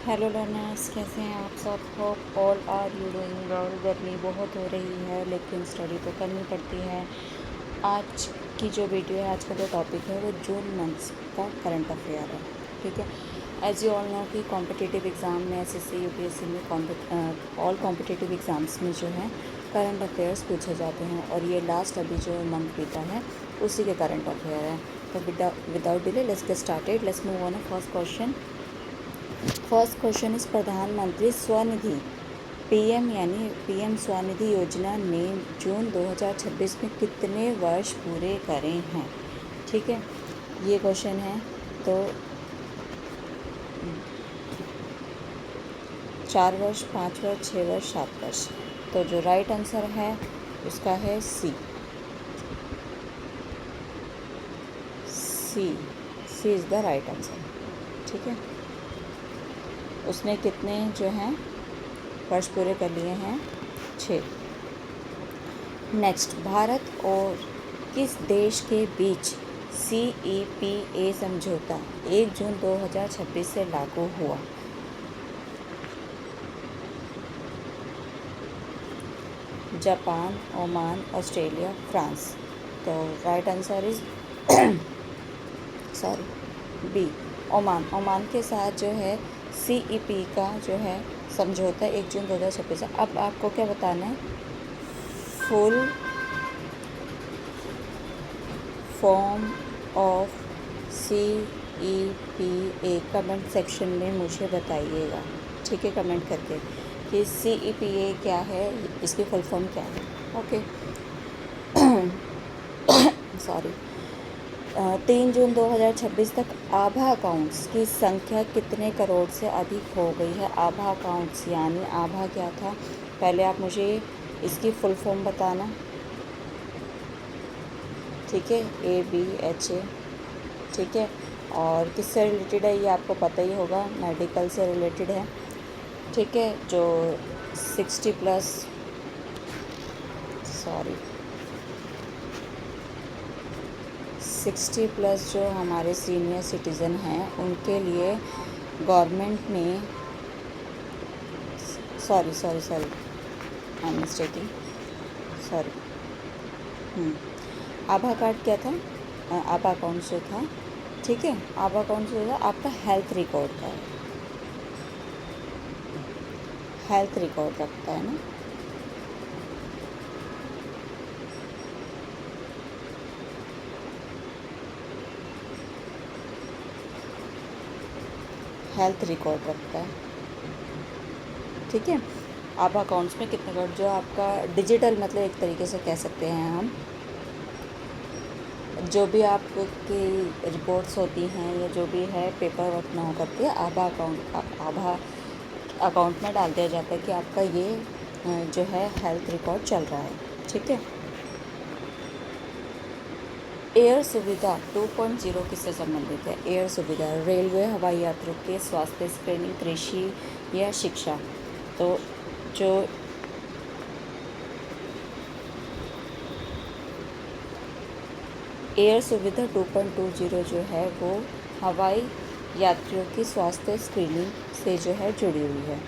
Hello learners, कैसे हैं आप सब? Hope all are you doing well. गर्मी बहुत हो रही है लेकिन स्टडी तो करनी पड़ती है। आज की जो वीडियो है, आज का जो टॉपिक है वो जून मंथ्स का करंट अफेयर है। ठीक है, एज यू ऑल नो कि कॉम्पिटिटिव एग्ज़ाम में एसएससी यूपीएससी में ऑल कॉम्पिटिटिव एग्ज़ाम्स में जो है करंट अफेयर्स पूछे जाते हैं और ये लास्ट अभी जो मंथ बीता है उसी के करंट अफेयर है। तो without delay let's get started. Let's move on. First question इस प्रधानमंत्री स्वनिधि पीएम यानी पीएम स्वनिधि योजना ने जून 2026 में कितने वर्ष पूरे करे हैं? ठीक है, ये क्वेश्चन है। तो 4 वर्ष, 5 वर्ष, 6 वर्ष, 7 वर्ष। तो जो राइट आंसर है उसका है सी। सी इज़ द राइट आंसर। ठीक है, उसने कितने जो हैं वर्ष पूरे कर लिए हैं? 6। नेक्स्ट, भारत और किस देश के बीच CEPA समझौता 1 जून 2026 से लागू हुआ? Japan, Oman, Australia, France. तो right answer is B, Oman के साथ जो है CEP का जो है समझौता 1 जून 2026 है। अब आपको क्या बताना है? Full form of CEPA comment section में मुझे बताइएगा। ठीक है, कमेंट करके कि CEPA क्या है, इसकी फुल फॉर्म क्या है। Okay, sorry. 3 जून 2026 तक आभा अकाउंट्स की संख्या कितने करोड़ से अधिक हो गई है? आभा अकाउंट्स यानी आभा क्या था? पहले आप मुझे इसकी फुल फॉर्म बताना। ठीक है, ABHA। ठीक है, और किससे रिलेटेड है ये आपको पता ही होगा, मेडिकल से रिलेटेड है। ठीक है, जो 60 प्लस जो हमारे सीनियर सिटीज़न हैं उनके लिए गवर्नमेंट ने sorry I am mistaking, sorry. Abha card क्या था? आभा अकाउंट जो था, ठीक है, आभा अकाउंट जो था आपका हेल्थ रिकॉर्ड का है, हेल्थ रिकॉर्ड रखता है ना। हेल्थ रिकॉर्ड रखता है। ठीक है, आभा अकाउंट्स में कितने करोड़ जो आपका डिजिटल, मतलब एक तरीके से कह सकते हैं हम, जो भी आपकी रिपोर्ट्स होती हैं या जो भी है पेपर वर्क ना हो करती है, आभा अकाउंट में डाल दिया जाता है कि आपका ये जो है हेल्थ रिकॉर्ड चल रहा है। ठीक है, एयर सुविधा 2.0 किससे संबंधित है? एयर सुविधा रेलवे, हवाई यात्रियों के स्वास्थ्य स्क्रीनिंग, कृषि या शिक्षा। तो जो एयर सुविधा 2.20 जो है वो हवाई यात्रियों की स्वास्थ्य स्क्रीनिंग से जो है जुड़ी हुई है।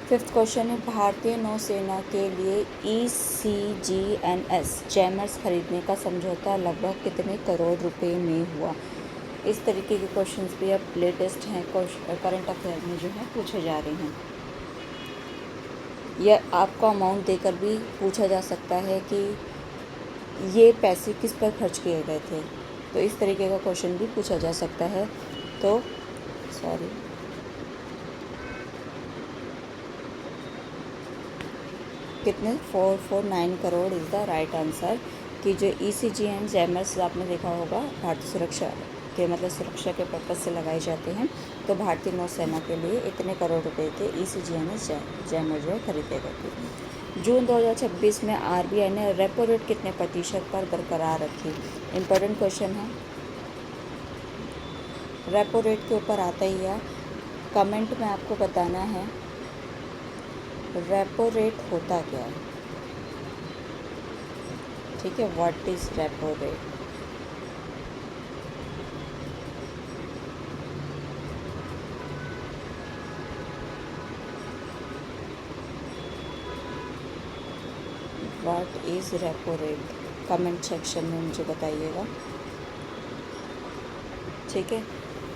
5th क्वेश्चन है, भारतीय नौसेना के लिए ECGNS जैमर्स खरीदने का समझौता लगभग कितने करोड़ रुपए में हुआ? इस तरीके के क्वेश्चंस भी अब लेटेस्ट हैं, करंट अफेयर में जो है पूछे जा रहे हैं। यह आपको अमाउंट देकर भी पूछा जा सकता है कि ये पैसे किस पर खर्च किए गए थे, तो इस तरीके का क्वेश्चन भी पूछा जा सकता है। तो कितने? 449 crore is the right answer. कि जो ECGN जैमर्स आपने देखा होगा, भारतीय सुरक्षा के मतलब सुरक्षा के पर्पज़ से लगाए जाते हैं, तो भारतीय नौसेना के लिए इतने करोड़ रुपए के ECGN जैमर जो खरीदे गए थे। जून 2026 में RBI ने रेपो रेट कितने प्रतिशत पर बरकरार रखी? इम्पोर्टेंट क्वेश्चन है, रेपो रेट के ऊपर आता ही है। कमेंट में आपको बताना है रेपो रेट होता क्या है। ठीक है, what is repo rate? What is repo rate? Comment section में मुझे बताइएगा। ठीक है,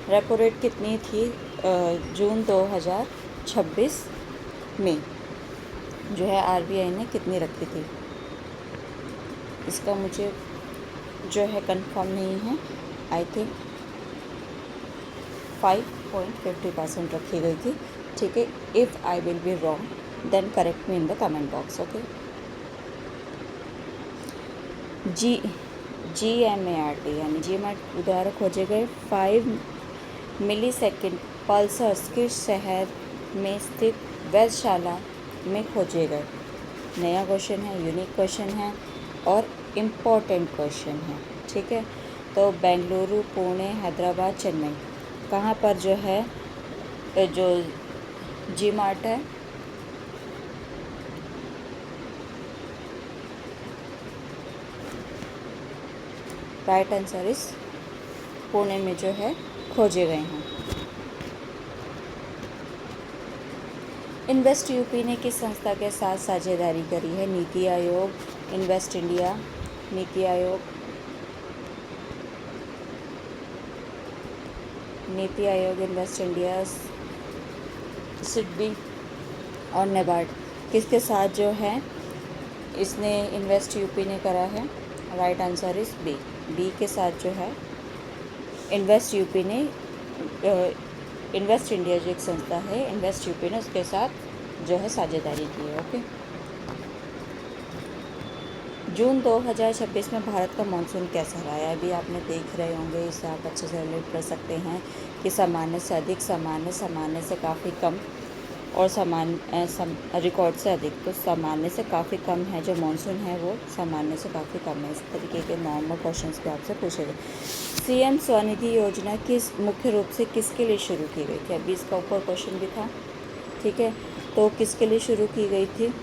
रेपो रेट कितनी थी जून 2026 में जो है आरबीआई ने कितनी रखी थी? इसका मुझे जो है कंफर्म नहीं है। आई थिंक 5.50% रखी गई थी। ठीक है, if I will be wrong then correct me in the comment box. Okay, GMART यानी GMART द्वारा खोजे गए 5 मिलीसेकंड पल्सर्स किस शहर में स्थित वेधशाला में खोजे गए? नया क्वेश्चन है, यूनिक क्वेश्चन है और इम्पोर्टेंट क्वेश्चन है। ठीक है, तो बेंगलुरु, पुणे, हैदराबाद, चेन्नई, कहाँ पर जो है जो GMART है? राइट आंसर इस पुणे में जो है खोजे गए हैं। इन्वेस्ट यूपी ने किस संस्था के साथ साझेदारी करी है? NITI Aayog, invest India, NITI Aayog, invest India, SIDBI और नेबार्ड, किसके साथ जो है इसने इन्वेस्ट यूपी ने करा है? राइट आंसर इस बी के साथ जो है इन्वेस्ट यूपी ने इन्वेस्ट इंडिया जो एक संस्था है, इन्वेस्ट यूपी ने उसके साथ जो है साझेदारी की है। ओके, जून 2026 में भारत का मानसून कैसा रहा है? अभी आपने देख रहे होंगे, इससे आप अच्छे से रिलेट कर सकते हैं कि सामान्य से अधिक, सामान्य से काफ़ी कम और रिकॉर्ड से अधिक। तो सामान्य से काफ़ी कम है जो मानसून है वो सामान्य से काफ़ी कम है। इस तरीके के नॉर्मल क्वेश्चंस भी आपसे पूछे गए। CM स्वनिधि योजना मुख्य रूप से किसके लिए शुरू की गई थी? अभी इसका ऊपर क्वेश्चन भी था। ठीक है, तो किसके लिए शुरू की गई थी?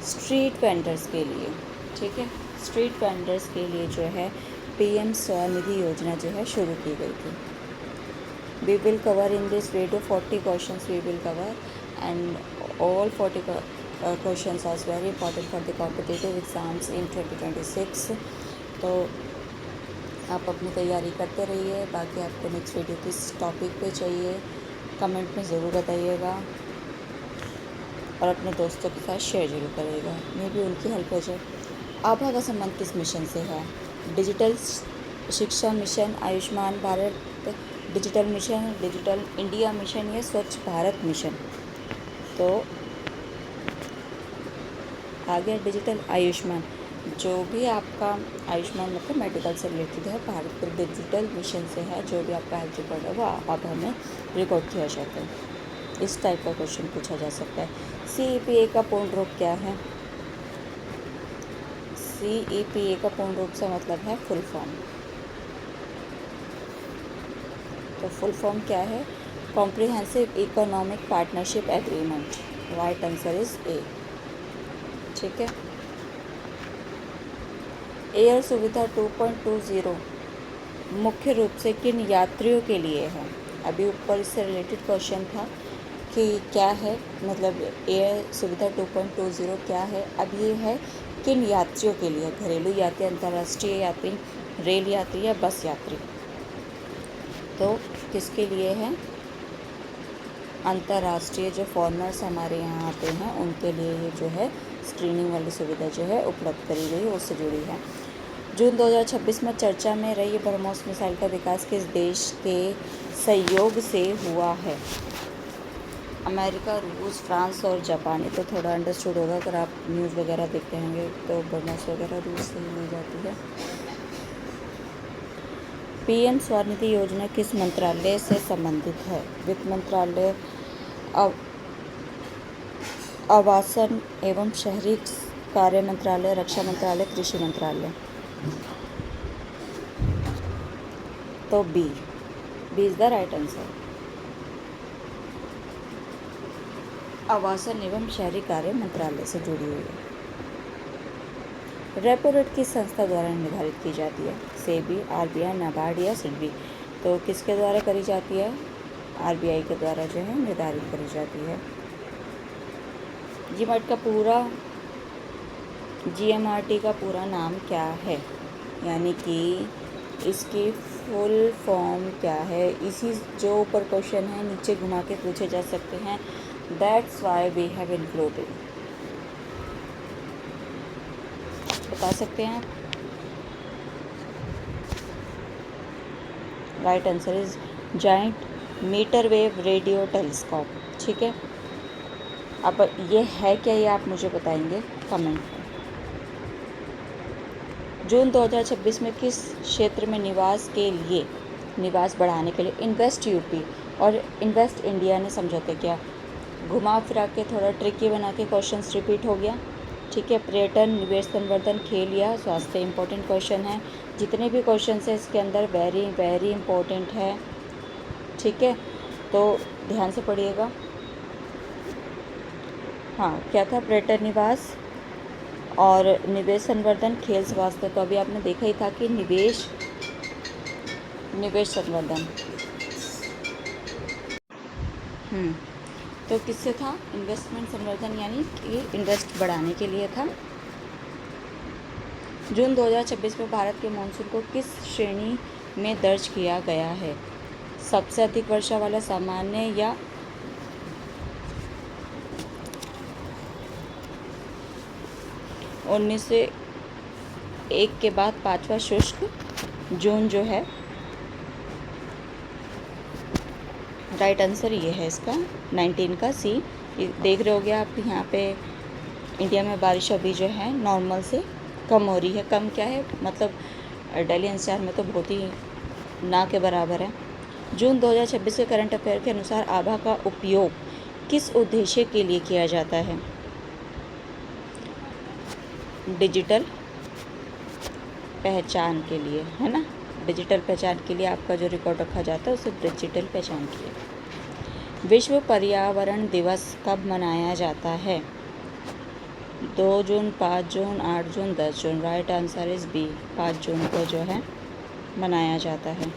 स्ट्रीट वेंडर्स के लिए। ठीक है, स्ट्रीट वेंडर्स के लिए जो है PM स्वनिधि योजना जो है शुरू की गई थी। We will cover in this video 40 questions we will cover, and all 40 questions are very important for the competitive exams in 2026. तो आप अपनी तैयारी करते रहिए। बाकी आपको नेक्स्ट वीडियो किस टॉपिक पे चाहिए कमेंट में ज़रूर बताइएगा और अपने दोस्तों के साथ शेयर जरूर करिएगा, मैं भी उनकी हेल्प हो जाए। आभा का संबंध किस मिशन से है? डिजिटल शिक्षा mission, Ayushman Bharat digital mission, digital India mission या स्वच्छ भारत मिशन? तो आगे डिजिटल आयुष्मान, जो भी आपका आयुष्मान मतलब मेडिकल से रिलेटेड है, भारत के डिजिटल मिशन से है। जो भी आपका हेल्थ रिकॉर्ड है वो आभा में रिकॉर्ड किया जाता है। इस टाइप का क्वेश्चन पूछा जा सकता है। CEPA का पूर्ण रूप क्या है? CEPA का पूर्ण रूप से मतलब है फुल फॉर्म। तो फुल फॉर्म क्या है? Comprehensive economic partnership agreement. Right answer is A। ठीक है, एयर सुविधा 2.20 मुख्य रूप से किन यात्रियों के लिए है? अभी ऊपर इससे रिलेटेड क्वेश्चन था कि क्या है, मतलब एयर सुविधा 2.20 क्या है। अब ये है किन यात्रियों के लिए? घरेलू यात्री, अंतर्राष्ट्रीय यात्री, रेल यात्री या बस यात्री? तो किसके लिए है? अंतर्राष्ट्रीय जो फॉरेनर्स हमारे यहाँ आते हैं उनके लिए ये जो है स्क्रीनिंग वाली सुविधा जो है उपलब्ध करी गई, उससे जुड़ी है। जून 2026 में चर्चा में रही ब्रह्मोस मिसाइल का विकास किस देश के सहयोग से हुआ है? अमेरिका, रूस, फ्रांस और जापान। ये तो थोड़ा अंडरस्टूड होगा, अगर आप न्यूज़ वगैरह देखते होंगे तो ब्रह्मोस वगैरह रूस से ही ली जाती है। PM स्वनिधि योजना किस मंत्रालय से संबंधित है? वित्त मंत्रालय, आवासन एवं शहरी कार्य मंत्रालय, रक्षा मंत्रालय, कृषि मंत्रालय? तो B is the right answer. आवासन एवं शहरी कार्य मंत्रालय से जुड़ी हुई है। रेपो रेट किस संस्था द्वारा निर्धारित की जाती है? सेबी, RBI, नाबार्ड या सिडबी? तो किसके द्वारा करी जाती है? RBI के द्वारा जो है निर्धारित करी जाती है। GMRT का पूरा नाम क्या है, यानी कि इसकी फुल फॉर्म क्या है। इसी जो ऊपर क्वेश्चन है नीचे घुमा के पूछे जा सकते हैं। That's why we have included. बता सकते हैं आप? Right answer is giant meter wave radio telescope. ठीक है, अब ये है क्या, ये आप मुझे बताएंगे कमेंट में। जून 2026 में किस क्षेत्र में निवास बढ़ाने के लिए इन्वेस्ट यूपी और इन्वेस्ट इंडिया ने समझौते किया? घुमा फिरा के थोड़ा ट्रिकी बना के क्वेश्चन रिपीट हो गया। ठीक है, पर्यटन, निवेश संवर्धन, खेल या स्वास्थ्य इंपॉर्टेंट क्वेश्चन है। जितने भी क्वेश्चन है इसके अंदर वेरी वेरी इंपॉर्टेंट है। ठीक है, तो ध्यान से पढ़िएगा। हाँ, क्या था? पर्यटन, निवास और निवेश संवर्धन, खेल, स्वास्थ्य। तो अभी आपने देखा ही था कि निवेश संवर्धन। तो किससे था? इन्वेस्टमेंट संवर्धन, यानी कि इन्वेस्ट बढ़ाने के लिए था। जून 2026 में भारत के मानसून को किस श्रेणी में दर्ज किया गया है? सबसे अधिक वर्षा वाला, सामान्य या 1901 के बाद पाँचवा शुष्क जून जो है? राइट आंसर ये है इसका 19 का सी। देख रहे होगे आप यहाँ पे इंडिया में बारिश अभी जो है नॉर्मल से कम हो रही है। कम क्या है मतलब, दिल्ली एनसीआर में तो बहुत ही ना के बराबर है। जून 2026 के करंट अफेयर के अनुसार आभा का उपयोग किस उद्देश्य के लिए किया जाता है? डिजिटल पहचान के लिए, है ना। डिजिटल पहचान के लिए आपका जो रिकॉर्ड रखा जाता है उसे डिजिटल पहचान के लिए। विश्व पर्यावरण दिवस कब मनाया जाता है? 2 जून, 5 जून, 8 जून, 10 जून। राइट आंसर इज बी, 5 जून को जो है मनाया जाता है।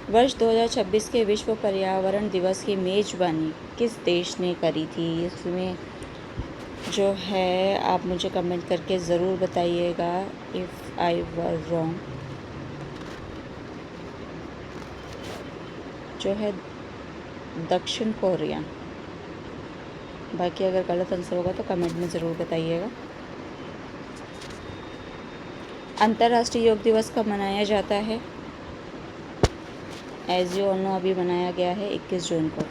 वर्ष 2026 के विश्व पर्यावरण दिवस की मेज़बानी किस देश ने करी थी? इसमें जो है आप मुझे कमेंट करके ज़रूर बताइएगा इफ़ आई वर रॉन्ग। जो है दक्षिण कोरिया। बाकी अगर गलत आंसर होगा तो कमेंट में ज़रूर बताइएगा। अंतर्राष्ट्रीय योग दिवस कब मनाया जाता है? एज यू ऑल नो अभी मनाया गया है 21 जून को।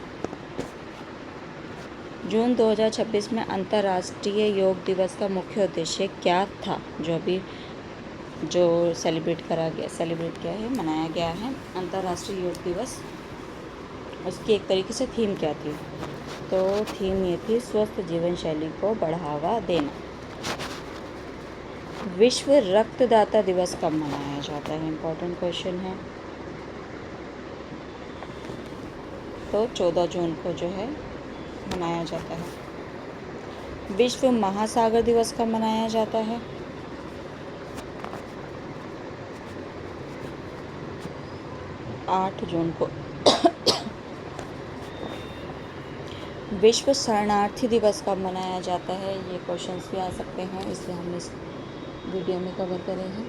जून 2026 में अंतर्राष्ट्रीय योग दिवस का मुख्य उद्देश्य क्या था? जो सेलिब्रेट किया है, मनाया गया है अंतर्राष्ट्रीय योग दिवस। उसकी एक तरीके से थीम क्या थी? तो थीम ये थी स्वस्थ जीवन शैली को बढ़ावा देना। विश्व रक्तदाता दिवस कब मनाया जाता है? इम्पोर्टेंट क्वेश्चन है। तो 14 जून को जो है मनाया जाता है। विश्व महासागर दिवस कब मनाया जाता है? 8 जून को। विश्व शरणार्थी दिवस कब मनाया जाता है? ये क्वेश्चंस भी आ सकते हैं, इसलिए हम इस वीडियो में कवर करेंगे।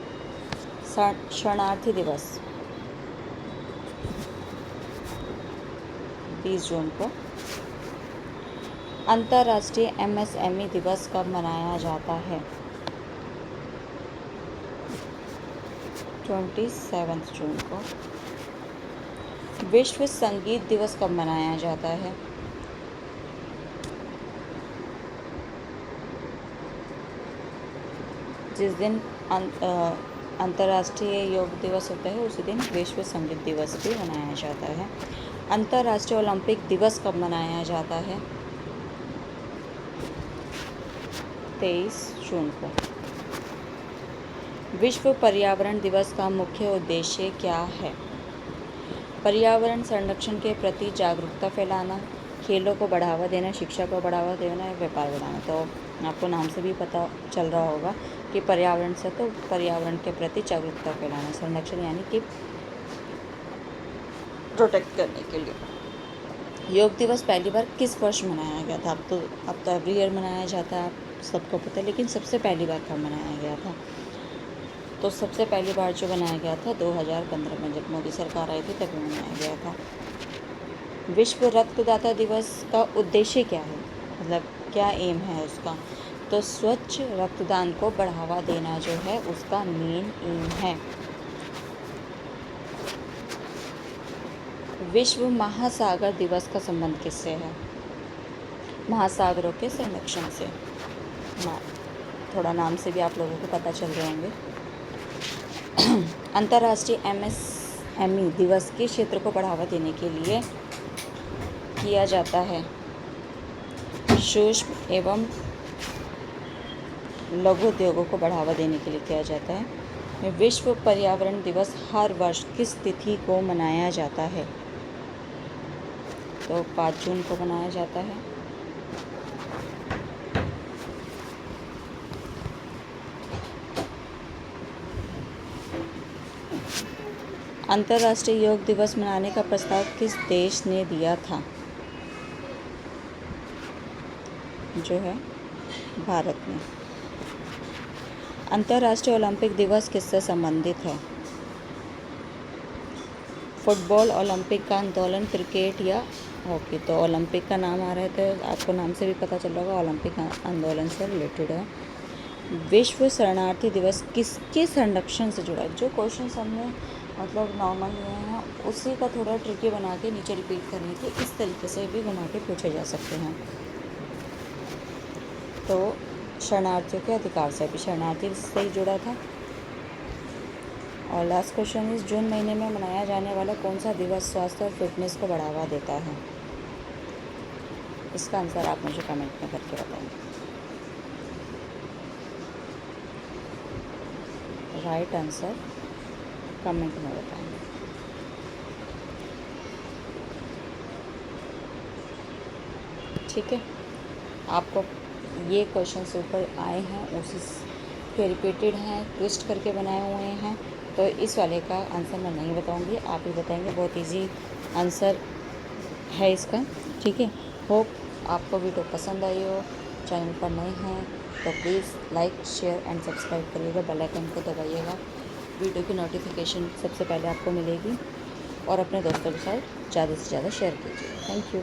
शरणार्थी दिवस 20 जून को। अंतर्राष्ट्रीय MSME दिवस कब मनाया जाता है? 27 जून को। विश्व संगीत दिवस कब मनाया जाता है? जिस दिन अंतर्राष्ट्रीय योग दिवस होता है उसी दिन विश्व संगीत दिवस भी मनाया जाता है। अंतर्राष्ट्रीय ओलंपिक दिवस कब मनाया जाता है? 23 जून को। विश्व पर्यावरण दिवस का मुख्य उद्देश्य क्या है? पर्यावरण संरक्षण के प्रति जागरूकता फैलाना, खेलों को बढ़ावा देना, शिक्षा को बढ़ावा देना, व्यापार बढ़ाना। तो आपको नाम से भी पता चल रहा होगा कि पर्यावरण से तो पर्यावरण के प्रति जागरूकता फैलाना, संरक्षण यानी कि प्रोटेक्ट करने के लिए। योग दिवस पहली बार किस वर्ष मनाया गया था? अब तो एवरी ईयर मनाया जाता है, आप सबको पता है, लेकिन सबसे पहली बार कब मनाया गया था? तो सबसे पहली बार जो बनाया गया था 2015 में, जब मोदी सरकार आई थी तभी मनाया गया था। विश्व रक्तदाता दिवस का उद्देश्य क्या है, मतलब क्या एम है उसका? तो स्वच्छ रक्तदान को बढ़ावा देना जो है उसका मेन एम है। विश्व महासागर दिवस का संबंध किससे है? महासागरों के संरक्षण से। थोड़ा नाम से भी आप लोगों को पता चल रहे होंगे। अंतर्राष्ट्रीय MSME दिवस किस क्षेत्र को बढ़ावा देने के लिए किया जाता है? सूक्ष्म एवं लघु उद्योगों को बढ़ावा देने के लिए किया जाता है। विश्व पर्यावरण दिवस हर वर्ष किस तिथि को मनाया जाता है? तो 5 जून को मनाया जाता है। अंतर्राष्ट्रीय योग दिवस मनाने का प्रस्ताव किस देश ने दिया था? जो है भारत में। अंतर्राष्ट्रीय ओलंपिक दिवस किससे संबंधित है? फुटबॉल, ओलंपिक का आंदोलन, क्रिकेट या हॉकी? तो ओलंपिक का नाम आ रहा है तो आपको नाम से भी पता चल रहा होगा ओलंपिक आंदोलन से रिलेटेड है। विश्व शरणार्थी दिवस किसके संरक्षण से जुड़ा है? जो क्वेश्चन हमने मतलब नॉर्मल लिए हैं उसी का थोड़ा ट्रिकी बना के नीचे रिपीट करने के इस तरीके से भी घुमा के पूछे जा सकते हैं। तो शरणार्थियों के अधिकार से भी शरणार्थी से ही जुड़ा था। और लास्ट क्वेश्चन इस जून महीने में मनाया जाने वाला कौन सा दिवस स्वास्थ्य और फिटनेस को बढ़ावा देता है? इसका आंसर आप मुझे कमेंट में करके बताएंगे। राइट आंसर कमेंट में बताएंगे। ठीक है, आपको ये क्वेश्चन ऊपर आए हैं उसी के रिपीटेड हैं, ट्विस्ट करके बनाए हुए हैं, तो इस वाले का आंसर मैं नहीं बताऊंगी, आप ही बताएंगे। बहुत इजी आंसर है इसका। ठीक है, होप आपको वीडियो पसंद आई हो। चैनल पर नए हैं तो please like share and subscribe करिएगा, बेल आइकन को दबाइएगा। वीडियो की नोटिफिकेशन सबसे पहले आपको मिलेगी और अपने दोस्तों के साथ ज़्यादा से ज़्यादा शेयर कीजिए। Thank you.